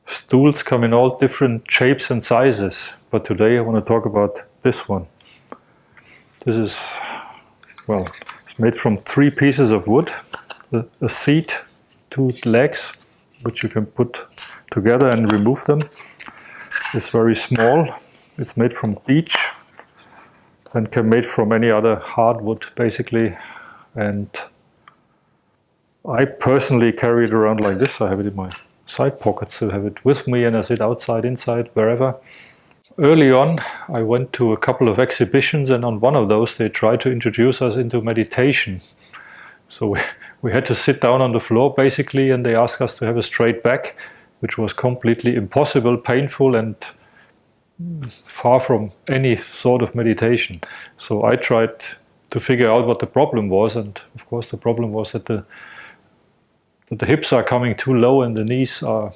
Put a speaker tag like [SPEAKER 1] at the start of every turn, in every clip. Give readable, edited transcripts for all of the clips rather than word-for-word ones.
[SPEAKER 1] Stools come in all different shapes and sizes, but today I want to talk about this one. This is, well, it's made from 3 pieces of wood, a seat, 2 legs, which you can put together and remove them. It's very small. It's made from beech and can be made from any other hardwood, basically. And I personally carry it around like this. I have it in my side pockets. I have it with me, and I sit outside, inside, wherever. Early on, I went to a couple of exhibitions, and on one of those they tried to introduce us into meditation. So we had to sit down on the floor basically, and they asked us to have a straight back, which was completely impossible, painful, and far from any sort of meditation. So I tried to figure out what the problem was, and of course the problem was that the hips are coming too low and the knees are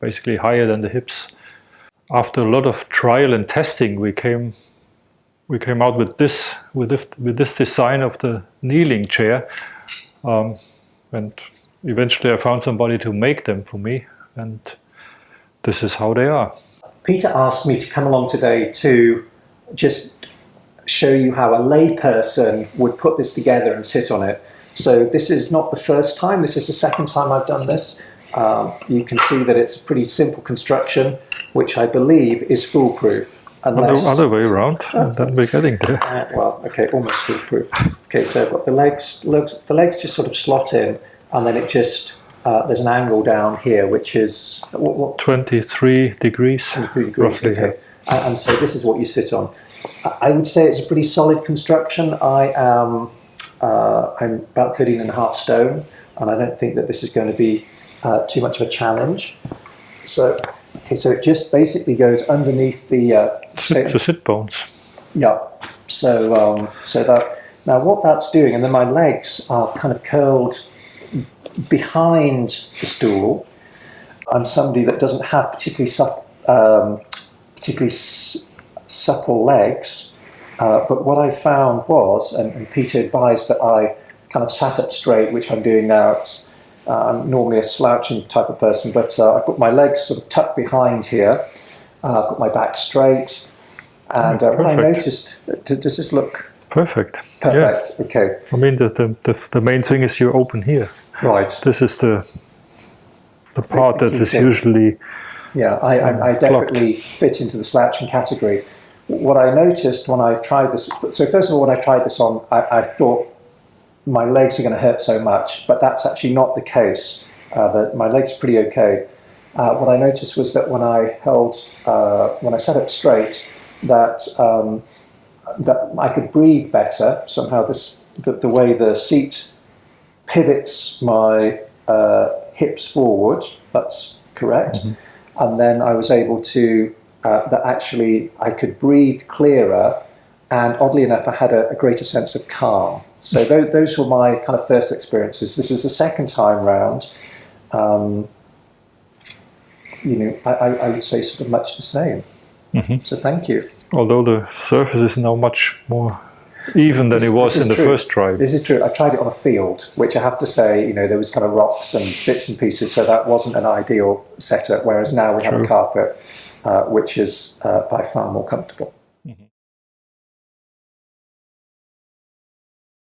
[SPEAKER 1] basically higher than the hips. After a lot of trial and testing, we came out with this design of the kneeling chair, and eventually I found somebody to make them for me, and this is how they are.
[SPEAKER 2] Peter asked me to come along today to just show you how a layperson would put this together and sit on it. So this is not the first time, this is the second time I've done this. You can see that it's a pretty simple construction, which I believe is foolproof. Unless,
[SPEAKER 1] other way around, then we're getting there.
[SPEAKER 2] Well, okay, almost foolproof. Okay, so I've got the legs just sort of slot in, and then it just, there's an angle down here, which is... what?
[SPEAKER 1] 23 degrees.
[SPEAKER 2] 23 degrees,
[SPEAKER 1] roughly,
[SPEAKER 2] okay. And so this is what you sit on. I would say it's a pretty solid construction. I'm about 13.5 stone, and I don't think that this is going to be too much of a challenge. So, okay, so it just basically goes underneath the
[SPEAKER 1] sit bones.
[SPEAKER 2] Yeah. So that, now what that's doing, and then my legs are kind of curled behind the stool. I'm somebody that doesn't have particularly supple legs, but what I found was, and Peter advised that I kind of sat up straight, which I'm doing now. I'm normally a slouching type of person, but I've got my legs sort of tucked behind here. I've got my back straight, and what I noticed, does this look
[SPEAKER 1] perfect?
[SPEAKER 2] Perfect.
[SPEAKER 1] Yeah.
[SPEAKER 2] Okay.
[SPEAKER 1] I mean, the main thing is you open here.
[SPEAKER 2] Right.
[SPEAKER 1] This is the part that is usually.
[SPEAKER 2] Yeah, I definitely fit into the slouching category. What I noticed when I tried this, so first of all, when I tried this on, I thought my legs are going to hurt so much, but that's actually not the case. That my legs are pretty okay. What I noticed was that when I sat up straight, that I could breathe better. Somehow the way the seat pivots my hips forward, that's correct. Mm-hmm. And then I was able to, that actually I could breathe clearer, and oddly enough I had a greater sense of calm. So those were my kind of first experiences. This is the second time round. I would say sort of much the same. Mm-hmm. So thank you.
[SPEAKER 1] Although the surface is now much more even than it was in the first try.
[SPEAKER 2] This is true. I tried it on a field, which I have to say, there was kind of rocks and bits and pieces, so that wasn't an ideal setup, whereas now we have a carpet, which is by far more comfortable.